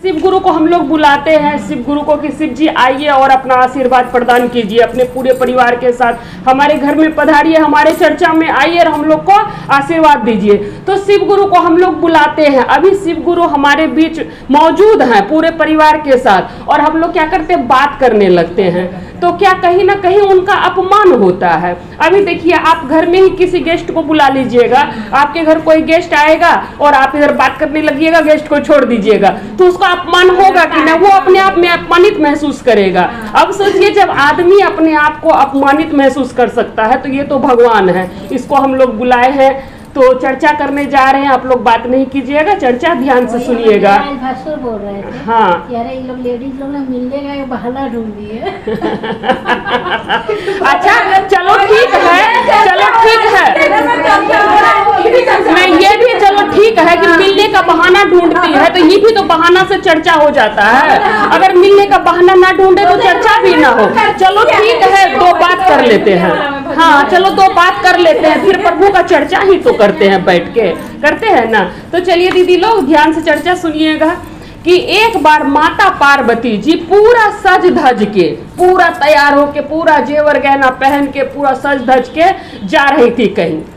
शिव गुरु को हम लोग बुलाते हैं, शिव गुरु को कि शिव जी आइए और अपना आशीर्वाद प्रदान कीजिए, अपने पूरे परिवार के साथ हमारे घर में पधारिए, हमारे चर्चा में आइए और हम लोग को आशीर्वाद दीजिए। तो शिव गुरु को हम लोग बुलाते हैं। अभी शिव गुरु हमारे बीच मौजूद हैं पूरे परिवार के साथ, और हम लोग क्या करते हैं, बात करने लगते हैं, तो क्या कहीं ना कहीं उनका अपमान होता है। अभी देखिए, आप घर में ही किसी गेस्ट को बुला लीजिएगा, आपके घर कोई गेस्ट आएगा और आप इधर बात करने लगिएगा, गेस्ट को छोड़ दीजिएगा, तो उसका अपमान होगा कि ना, वो अपने आप में अपमानित महसूस करेगा। अब सोचिए, जब आदमी अपने आप को अपमानित महसूस कर सकता है तो ये तो भगवान है। इसको हम लोग बुलाए हैं तो चर्चा करने जा रहे हैं। आप लोग बात नहीं कीजिएगा, चर्चा ध्यान से सुनिएगा। भास्कर बोल रहे थे, हाँ, यार ये लोग लेडीज लोग ना मिलने का बहाना ढूंढ दिए। अच्छा चलो ठीक है, चलो ठीक है, मैं ये भी चलो ठीक है कि मिलने का बहाना ढूंढती है, तो ये भी तो बहाना से चर्चा हो जाता है। अगर मिलने का बहाना ना ढूंढे तो चर्चा भी ना हो। चलो ठीक है, दो बात कर लेते हैं। हाँ चलो, दो बात कर लेते हैं, फिर प्रभु का चर्चा ही तो करते हैं, बैठ के करते हैं ना। तो चलिए दीदी लोग ध्यान से चर्चा सुनिएगा कि एक बार माता पार्वती जी पूरा सज धज के, पूरा तैयार होके, पूरा जेवर गहना पहन के, पूरा सज धज के जा रही थी,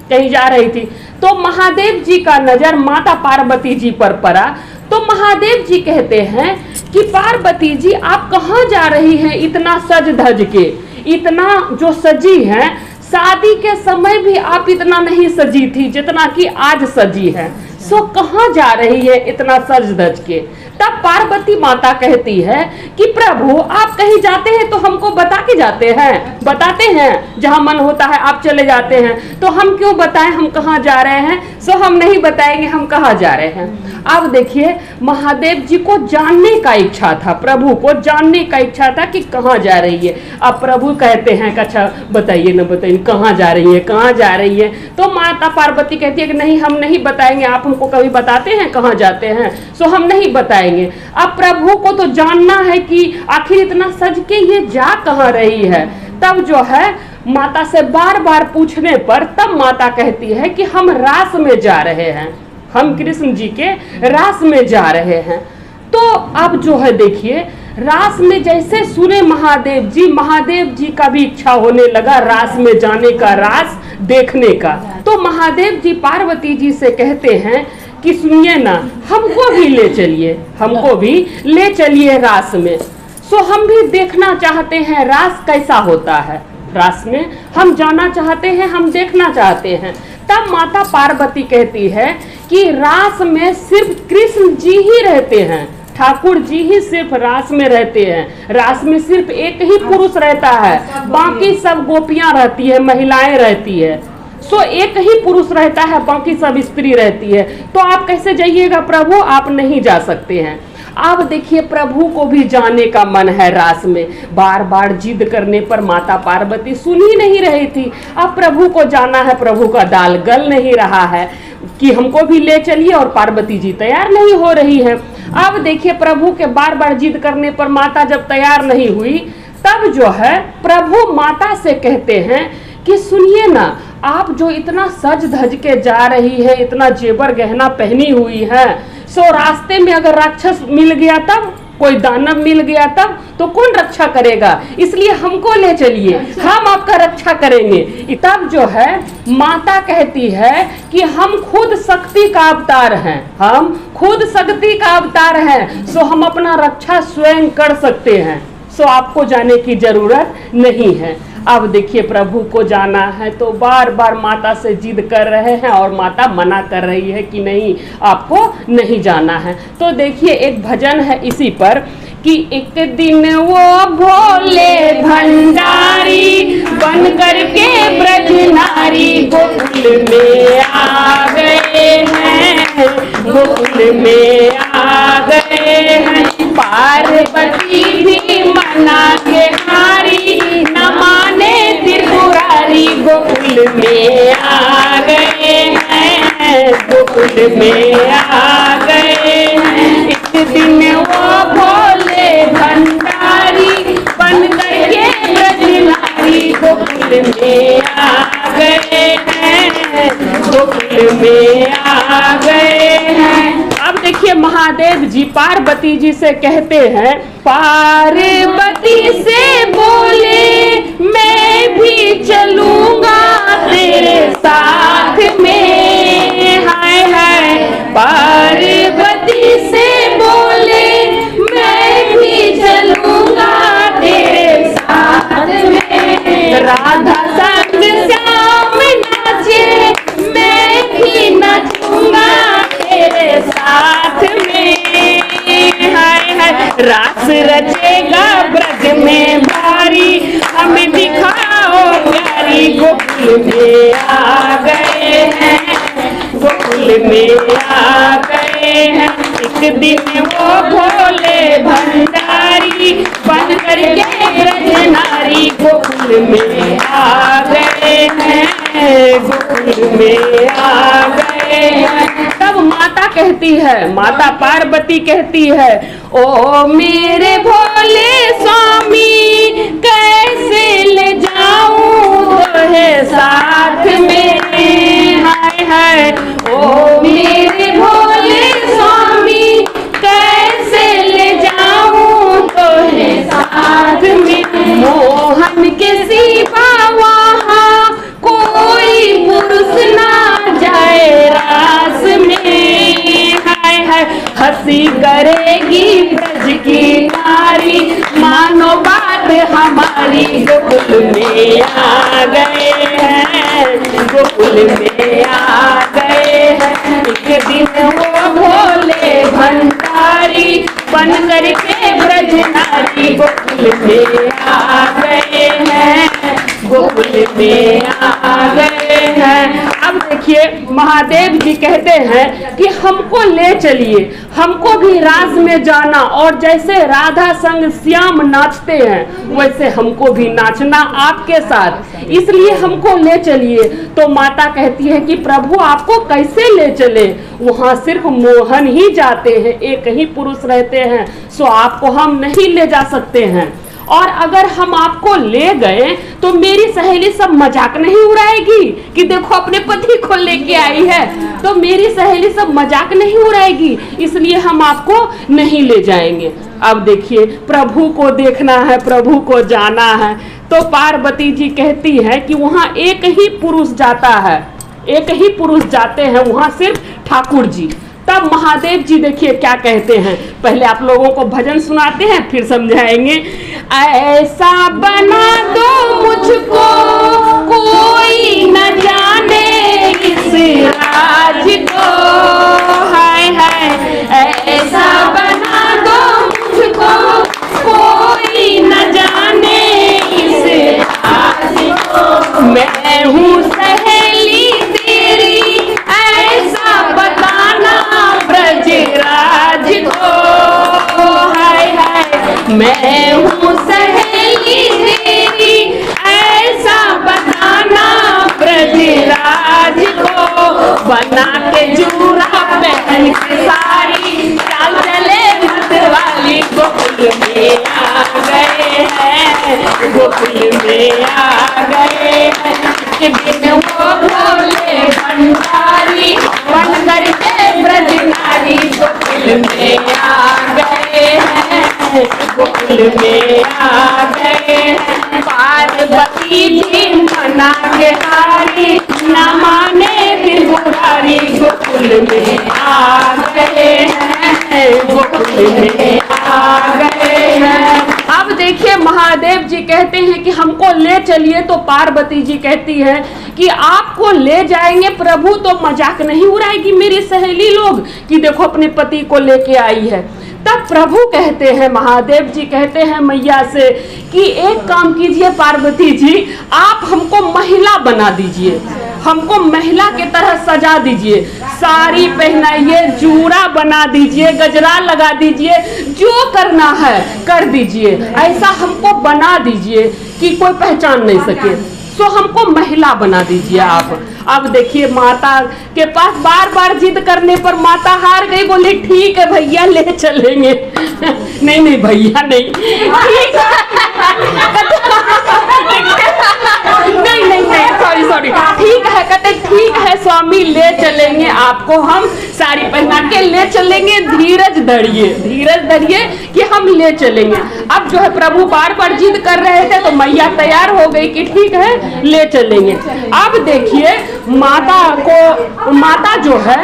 कहीं जा रही थी। तो महादेव जी का नजर माता पार्वती जी पर पड़ा। तो महादेव जी कहते हैं कि पार्वती जी आप कहाँ जा रही हैं इतना सज धज के, इतना जो सजी है, शादी के समय भी आप इतना नहीं सजी थी जितना कि आज सजी है, सो कहाँ जा रही है इतना सज धज के। तब पार्वती माता कहती है कि प्रभु आप कहीं जाते हैं तो हमको बता के जाते हैं, बताते हैं, जहाँ मन होता है आप चले जाते हैं, तो हम क्यों बताएं हम कहाँ जा रहे हैं। सो हम नहीं बताएंगे हम कहाँ जा रहे हैं। अब देखिए, महादेव जी को जानने का इच्छा था, प्रभु को जानने का इच्छा था कि कहाँ जा रही है। अब प्रभु कहते हैं कि अच्छा बताइए ना, बताइए कहाँ जा रही है, कहाँ जा रही है। तो माता पार्वती कहती है कि नहीं हम नहीं बताएंगे, आप हमको कभी बताते हैं कहाँ जाते हैं, सो हम नहीं बताएंगे। अब प्रभु को तो जानना है कि आखिर इतना सज के ये जा कहाँ रही है। तब जो है माता से बार बार पूछने पर तब माता कहती है कि हम रास में जा रहे हैं, हम कृष्ण जी के रास में जा रहे हैं। तो अब जो है देखिए, रास में जैसे सुने महादेव जी का भी इच्छा होने लगा रास में जाने का, रास देखने का। तो महादेव जी पार्वती जी से कहते हैं कि सुनिए ना, हमको भी ले चलिए, हमको भी ले चलिए रास में। सो हम भी देखना चाहते हैं रास कैसा होता है, रास में हम जाना चाहते हैं, हम देखना चाहते हैं। तब माता पार्वती कहती है कि रास में सिर्फ कृष्ण जी ही रहते हैं, ठाकुर जी ही सिर्फ रास में रहते हैं। रास में सिर्फ एक ही पुरुष रहता है, बाकी सब गोपियां रहती है, महिलाएं रहती है। सो एक ही पुरुष रहता है, बाकी सब स्त्री रहती है। तो आप कैसे जाइएगा प्रभु, आप नहीं जा सकते हैं। अब देखिए, प्रभु को भी जाने का मन है रास में, बार बार जिद करने पर माता पार्वती सुन ही नहीं रही थी। अब प्रभु को जाना है, प्रभु का दाल गल नहीं रहा है कि हमको भी ले चलिए, और पार्वती जी तैयार नहीं हो रही है। अब देखिए, प्रभु के बार बार जिद करने पर माता जब तैयार नहीं हुई, तब जो है प्रभु माता से कहते हैं कि सुनिए ना, आप जो इतना सज धज के जा रही है, इतना जेवर गहना पहनी हुई है, सो रास्ते में अगर राक्षस मिल गया तब, कोई दानव मिल गया तब, तो कौन रक्षा करेगा, इसलिए हमको ले चलिए, हम आपका रक्षा करेंगे। तब जो है माता कहती है कि हम खुद शक्ति का अवतार हैं, हम खुद शक्ति का अवतार हैं, सो हम अपना रक्षा स्वयं कर सकते हैं, सो आपको जाने की जरूरत नहीं है। अब देखिए, प्रभु को जाना है तो बार बार माता से जिद कर रहे हैं और माता मना कर रही है कि नहीं, आपको नहीं जाना है। तो देखिए, एक भजन है इसी पर कि एक दिन वो भोले भंडारी बन करके ब्रज नारी गोकुल में आ गए हैं, गोकुल में आ गए हैं। पार्वती भी मना के हारी, न माने त्रिपुरारी गोकुल में आ गए हैं, गोकुल में आ गए हैं। इस दिन वो भोले भंडारी बन करके ब्रज नारी गोकुल में आ गए हैं, गोकुल में आ गए हैं। अब देखिए महादेव जी पार्वती जी से कहते हैं, पार्वती से बोले मैं भी चलूंगा तेरे साथ में। हाय हाय पार्वती से बोले मैं भी चलूंगा तेरे साथ में। राधा संग श्याम नाचे मैं भी नाचूंगा तेरे साथ में। हाय हाय रास रचेगा ब्रज में भारी हमें दिखाओ प्यारी। गोकुल में आ गए हैं, गोकुल में आ गए हैं। एक दिन वो भोले भंडारी बन करके ब्रज नारी गोकुल में आ गए हैं, गोकुल में आ गए हैं। तब माता कहती है, माता पार्वती कहती है, ओ मेरे भोले स्वामी कैसे ले जाऊं तोहे साथ में। हाय हाय ओ मेरे भोले स्वामी कैसे ले जाऊं तोहे साथ में। मोहन के सिवा वहाँ कोई पुरुष ना जाए रास में। हाय हाय हंसी करेगी ब्रज की नारी मानो बात हमारी। गोकुल में आ गए हैं, गोकुल में आ गए हैं। एक दिन वो भोले भंडारी बन करके ब्रज नारी गोकुल में आ गए हैं, गोकुल में आ गए हैं। अब देखिए महादेव जी कहते हैं कि हमको ले चलिए, हमको भी रास में जाना और जैसे राधा संग श्याम नाचते हैं वैसे हमको भी नाचना आपके साथ, इसलिए हमको ले चलिए। तो माता कहती है कि प्रभु आपको कैसे ले चले, वहाँ सिर्फ मोहन ही जाते हैं, एक ही पुरुष रहते हैं, सो आपको हम नहीं ले जा सकते हैं। और अगर हम आपको ले गए तो मेरी सहेली सब मजाक नहीं उड़ाएगी कि देखो अपने पति को लेके आई है, तो मेरी सहेली सब मजाक नहीं उड़ाएगी, इसलिए हम आपको नहीं ले जाएंगे। अब देखिए प्रभु को देखना है, प्रभु को जाना है, तो पार्वती जी कहती है कि वहाँ एक ही पुरुष जाता है, एक ही पुरुष जाते हैं वहाँ, सिर्फ ठाकुर जी। तब महादेव जी देखिए क्या कहते हैं, पहले आप लोगों को भजन सुनाते हैं फिर समझाएंगे। ऐसा बना दो मुझको कोई न जाने इस राज को। हाय हाय ऐसा बना दो मुझको कोई न जाने इस राज को। मैं हूँ सहेली तेरी ऐसा बताना ब्रजराज को। हाय हाय मैं हूँ सहेली तेरी ऐसा बताना ब्रजराज को। बना के जूरा पहन के सारी चाल चले मतवाली गोकुल में आ गए हैं, गोकुल में आ गए हैं। दिन वो भोले भंडारी बन करके ब्रज नारी गोकुल में आ गए हैं, गोकुल में आ गए हैं। पार्वती जी मना के हारी न माने त्रिपुरारी गोकुल में आ गए हैं, गोकुल में आ गए हैं। अब देखिए महादेव जी कहते हैं कि हमको ले चलिए, तो पार्वती जी कहती है कि आपको ले जाएंगे प्रभु तो मजाक नहीं उड़ाएगी मेरी सहेली लोग कि देखो अपने पति को लेके आई है। तब प्रभु कहते हैं, महादेव जी कहते हैं मैया से कि एक काम कीजिए पार्वती जी, आप हमको महिला बना दीजिए, हमको महिला के तरह सजा दीजिए, साड़ी पहनाइए, जूड़ा बना दीजिए, गजरा लगा दीजिए, जो करना है कर दीजिए, ऐसा हमको बना दीजिए कि कोई पहचान नहीं सके, तो हमको महिला बना दीजिए आप। अब देखिए माता के पास बार बार जिद करने पर माता हार गई, बोली ठीक है भैया ले चलेंगे। नहीं नहीं भैया नहीं, नहीं नहीं नहीं सॉरी सॉरी, ठीक है कहते ठीक है स्वामी ले चलेंगे आपको, हम साड़ी पहना के ले चलेंगे, धीरज धरिए कि हम ले चलेंगे। अब जो है प्रभु बार बार जिद कर रहे थे तो मैया तैयार हो गई कि ठीक है ले चलेंगे। अब देखिए माता जो है,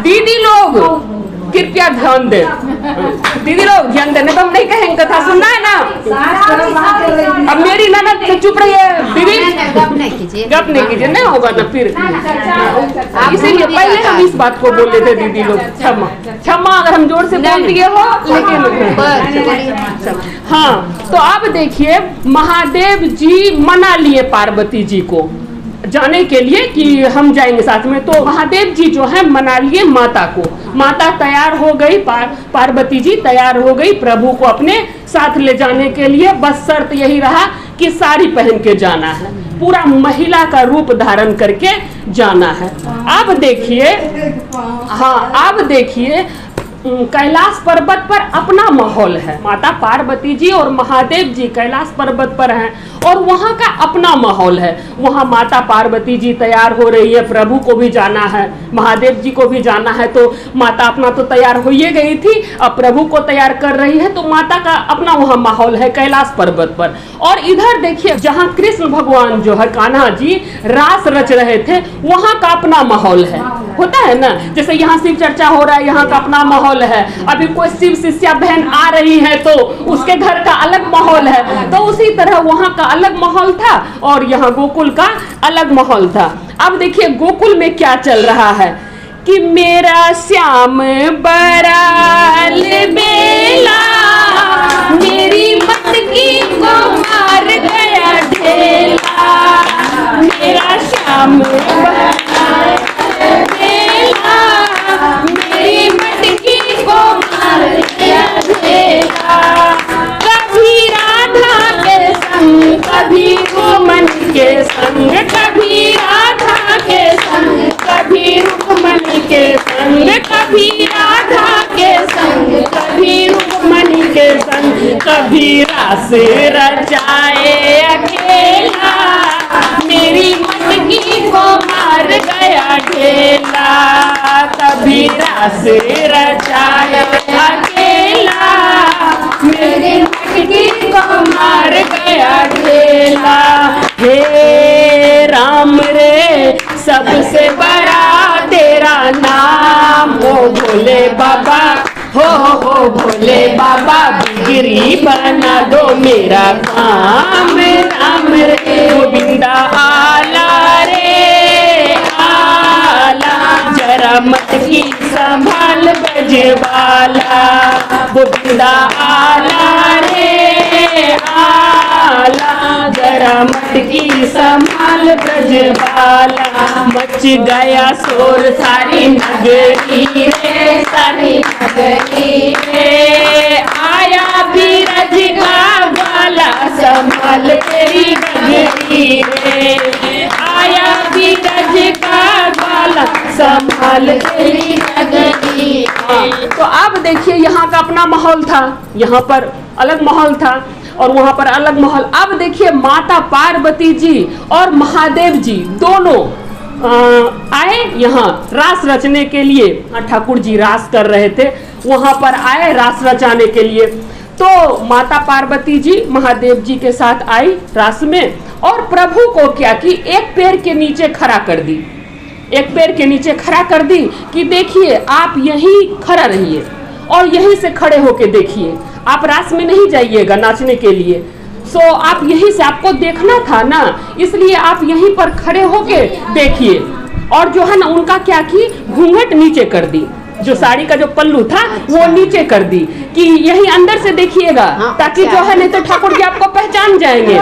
दीदी लोग कृपया ध्यान दे, दीदी लोग ध्यान देने तो हम नहीं कहेंगे, कथा सुनना है ना। अब मेरी ननद से चुप रही है, दीदी गप नहीं कीजिए, नहीं होगा ना फिर। इसीलिए पहले हम इस बात को बोल रहे थे, दीदी लोग क्षमा अगर हम जोर से बोल दिए हो, लेकिन हाँ। तो अब देखिए महादेव जी मना लिए पार्वती जी को जाने के लिए कि हम जाएंगे साथ में। तो महादेव जी जो है मना लिए माता को, माता तैयार हो गई, पार्वती जी तैयार हो गई प्रभु को अपने साथ ले जाने के लिए। बस शर्त यही रहा कि साड़ी पहन के जाना है, पूरा महिला का रूप धारण करके जाना है। अब देखिए अब देखिए कैलाश पर्वत पर अपना माहौल है, माता पार्वती जी और महादेव जी कैलाश पर्वत पर हैं और वहाँ का अपना माहौल है। वहाँ माता पार्वती जी तैयार हो रही है, प्रभु को भी जाना है, महादेव जी को भी जाना है, तो माता अपना तो तैयार हो ही गई थी, अब प्रभु को तैयार कर रही है, तो माता का अपना वहाँ माहौल है कैलाश पर्वत पर। और इधर देखिए जहाँ कृष्ण भगवान जो है कान्हा जी रास रच रहे थे, वहाँ का अपना माहौल है, होता है ना, जैसे यहाँ शिव चर्चा हो रहा है, यहाँ का अपना माहौल है। अभी कोई शिव शिष्या बहन आ रही है तो उसके घर का अलग माहौल है, तो उसी तरह वहाँ का अलग माहौल था और यहाँ गोकुल का अलग माहौल था। अब देखिए गोकुल में क्या चल रहा है कि मेरा श्याम बराल बेला, मेरी मटकी को मार गया ढेला, मेरा श्याम बराल बेला, मेरी मटकी को मार गया ढेला। कभी राधा के संग, कभी रुक्मन के संग, कभी राधा के संग, कभी रुक्मन के संग, कभी राधा के संग, कभी रुक्मन के संग, कभी रास रचाए अकेला, मेरी मटकी को मार गया ढेला, कभी रास रचाए अकेला, मेरी मटकी को मार गया ढेला। हे राम रे सबसे बड़ा तेरा नाम, हो भोले बाबा, हो भोले बाबा, बिगड़ी बना दो मेरा काम, राम रे गोविंदा आला रे आला, जरा मटकी संभाल बजवाला, गोविंदा आला रे आला, जरा मटकी संभाल बजवाला। मच गया शोर सारी नगरी रे, सारी नगरी रे, आया बीरज का ग्वाला, संभाल तेरी नगरी रे, आया बीरज का ग्वाला, संभाल तेरी नगरी। तो अब देखिए यहाँ का अपना माहौल था, यहाँ पर अलग माहौल था और वहाँ पर अलग माहौल। अब देखिए माता पार्वती जी और महादेव जी दोनों आए यहाँ रास रचने के लिए। ठाकुर जी रास कर रहे थे, वहाँ पर आए रास रचाने के लिए। तो माता पार्वती जी महादेव जी के साथ आई रास में और प्रभु को क्या कि एक पैर के नीचे खड़ा कर दी, एक पैर के नीचे खड़ा कर दी कि देखिए आप यहीं खड़ा रहिए और यहीं से खड़े होके देखिए, आप रास में नहीं जाइएगा नाचने के लिए। सो आप यहीं से, आपको देखना था ना, इसलिए आप यहीं पर खड़े होके देखिए। और जो है ना उनका क्या की घूंघट नीचे कर दी, जो साड़ी का जो पल्लू था वो नीचे कर दी कि यही अंदर से देखिएगा, ताकि जो है नहीं तो ठाकुर जी आपको पहचान जाएंगे।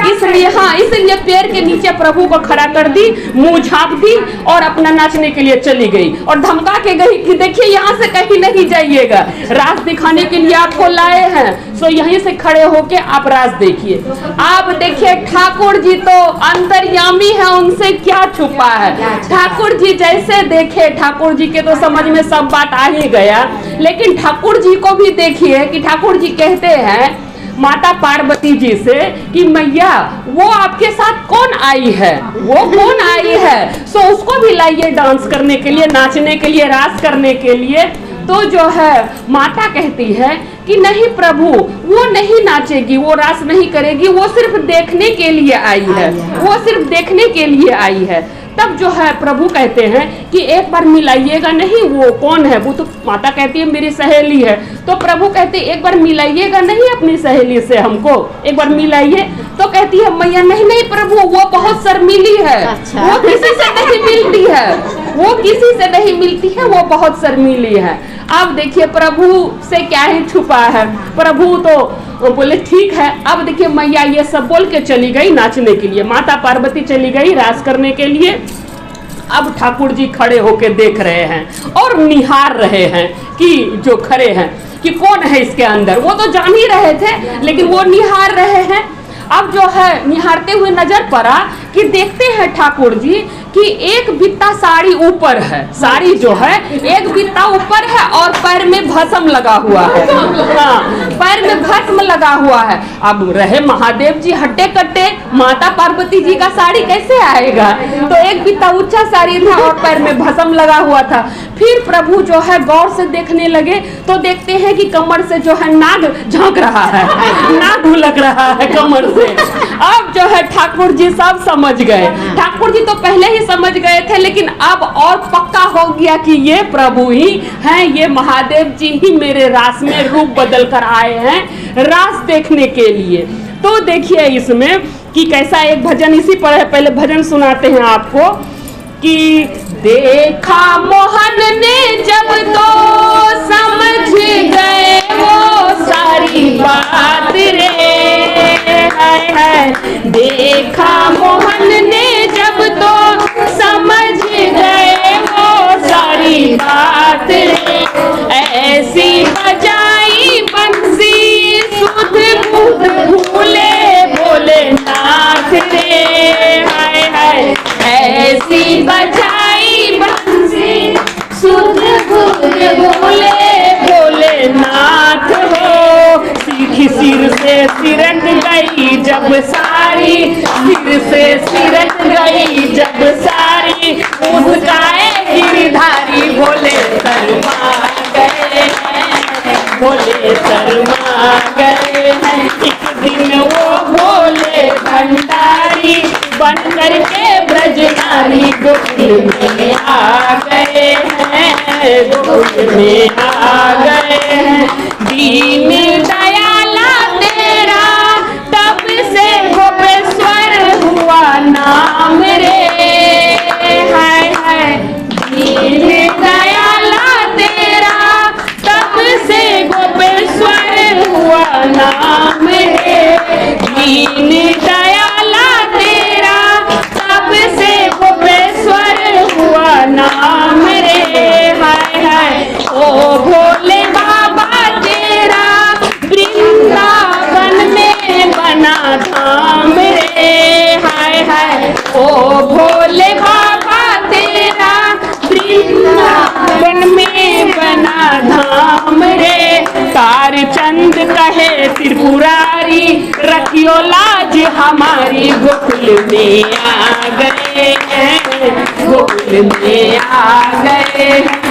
इसलिए इसलिए पैर के नीचे प्रभु को खड़ा कर दी, मुंह झाँप दी और अपना नाचने के लिए चली गई और धमका के गई कि देखिए यहाँ से कहीं नहीं जाइएगा, रास दिखाने के लिए आपको लाए हैं, सो यहीं से खड़े होके आप रास देखिए। आप देखिए ठाकुर जी तो अंतर्यामी है, उनसे क्या छुपा है। ठाकुर जी जैसे देखे, ठाकुर जी के तो समझ में सब बात आ ही गया, लेकिन ठाकुर जी को भी देखिए कि ठाकुर जी कहते हैं माता पार्वती जी से कि मैया वो आपके साथ कौन आई है, वो कौन आई है, सो उसको भी लाइए डांस करने के लिए, नाचने के लिए, रास करने के लिए। तो जो है माता कहती है कि नहीं प्रभु, वो नहीं नाचेगी, वो रास नहीं करेगी, वो सिर्फ देखने के लिए आई है, वो सिर्फ देखने के लिए आई है। तब जो है प्रभु कहते हैं कि एक बार मिलाइएगा। नहीं, वो कौन है? वो तो माता कहती है मेरी सहेली है। तो प्रभु कहते हैं एक बार मिलाइएगा नहीं अपनी सहेली से, हमको एक बार मिलाइए। तो कहती है मैया नहीं नहीं प्रभु, वो बहुत शर्मीली है, वो किसी से नहीं मिलती है, वो किसी से नहीं मिलती है, वो बहुत शर्मीली है। अब देखिए प्रभु से क्या ही छुपा है, प्रभु तो बोले ठीक है। अब देखिए मैया ये सब बोल के चली गई नाचने के लिए, माता पार्वती चली गई रास करने के लिए। अब ठाकुर जी खड़े होके देख रहे हैं और निहार रहे हैं कि जो खड़े हैं कि कौन है इसके अंदर। वो तो जान ही रहे थे लेकिन वो निहार रहे हैं। अब जो है निहारते हुए नजर पड़ा कि देखते हैं ठाकुर जी कि एक बित्ता साड़ी ऊपर है, साड़ी जो है एक बित्ता ऊपर है और पैर में भस्म लगा हुआ है। हाँ, पैर में भस्म लगा हुआ है। अब रहे महादेव जी हट्टे कट्टे, माता पार्वती जी का साड़ी कैसे आएगा? तो एक बित्ता ऊंचा साड़ी था और पैर में भस्म लगा हुआ था। फिर प्रभु जो है गौर से देखने लगे तो देखते हैं कि कमर से जो है नाग झांक रहा है, नाग लग रहा है कमर से। अब जो है ठाकुर जी सब समझ गए। ठाकुर जी तो पहले ही समझ गए थे लेकिन अब और पक्का हो गया कि ये प्रभु ही हैं, ये महादेव जी ही मेरे रास में रूप बदल कर आए हैं रास देखने के लिए। तो देखिए इसमें कि कैसा एक भजन, इसी पर पहले भजन सुनाते हैं आपको कि देखा मोहन ने जब तो समझ गए वो सारी बात रे, है देखा मोहन ने जब तो समझ गए वो सारी बात रे, ऐसी बजाई बंसी सुध बुध भूले भोले नाथ रे, हाय हाय ऐसी बजाई बंसी सुध बुध भूले भोले नाथ हो। सीखी सिर से सिरक गई जब सारी, सिर से सिरक गई जब सारी, मुस्काए गिरधारी भोले शर्मा गए हैं, भोले शर्मा गए हैं। एक दिन वो भोले भंडारी बन करके ब्रजनारी गोकुल में आ गए हैं, गोकुल में आ गए हैं। दीन दयाला तेरा तब से गोपेश्वर हुआ नाम रे, हाय हाय दीन दयाला तेरा तब से गोपेश्वर हुआ नाम रे, दीन दयाला तेरा तब से गोपेश्वर हुआ नाम रे, हाय हाय ओ भोले बाबा तेरा वृंदावन में बना धाम रे, हाय हाय ओ भोले बाबा तेरा वृंदावन में बना धाम रे। तार चंद कहे त्रिपुरारी रखियो लाज हमारी, गोकुल में आ गए हैं, गोकुल में आ गए हैं।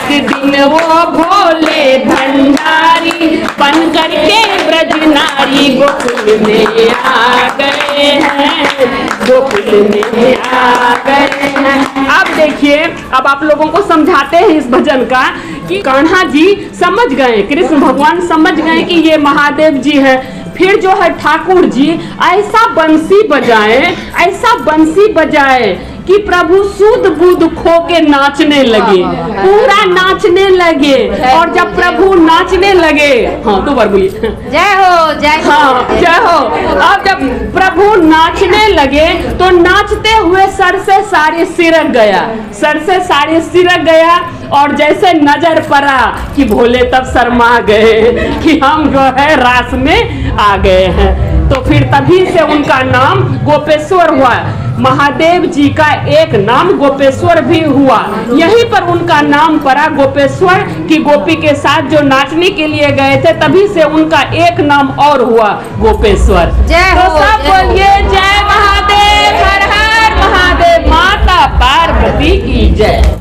एक दिन वो भोले भंडारी बन करके ब्रजनारी गोकुल में आ गए हैं, गोकुल में आ गए हैं। अब देखिए, अब आप लोगों को समझाते हैं इस भजन का कि कान्हा जी समझ गए, कृष्ण भगवान समझ गए कि ये महादेव जी है। फिर जो है ठाकुर जी ऐसा बंसी बजाए, ऐसा बंसी बजाए कि प्रभु सुध बुध खो के नाचने लगे, पूरा नाचने लगे। और जब प्रभु नाचने लगे, हाँ दो बार बोलिए जय हो जय हो, हाँ जय हो। अब जब प्रभु नाचने लगे तो नाचते हुए सर से साड़ी सिरक गया, सर से साड़ी सिरक गया। और जैसे नजर पड़ा कि भोले तब शर्मा गए कि हम जो है रास में आ गए हैं। तो फिर तभी से उनका नाम गोपेश्वर हुआ। महादेव जी का एक नाम गोपेश्वर भी हुआ। यहीं पर उनका नाम पड़ा गोपेश्वर की गोपी के साथ जो नाचने के लिए गए थे, तभी से उनका एक नाम और हुआ गोपेश्वर। जय तो हो, सब जय हो। बोलिए जय महादेव, हर हर महादेव, माता पार्वती की जय।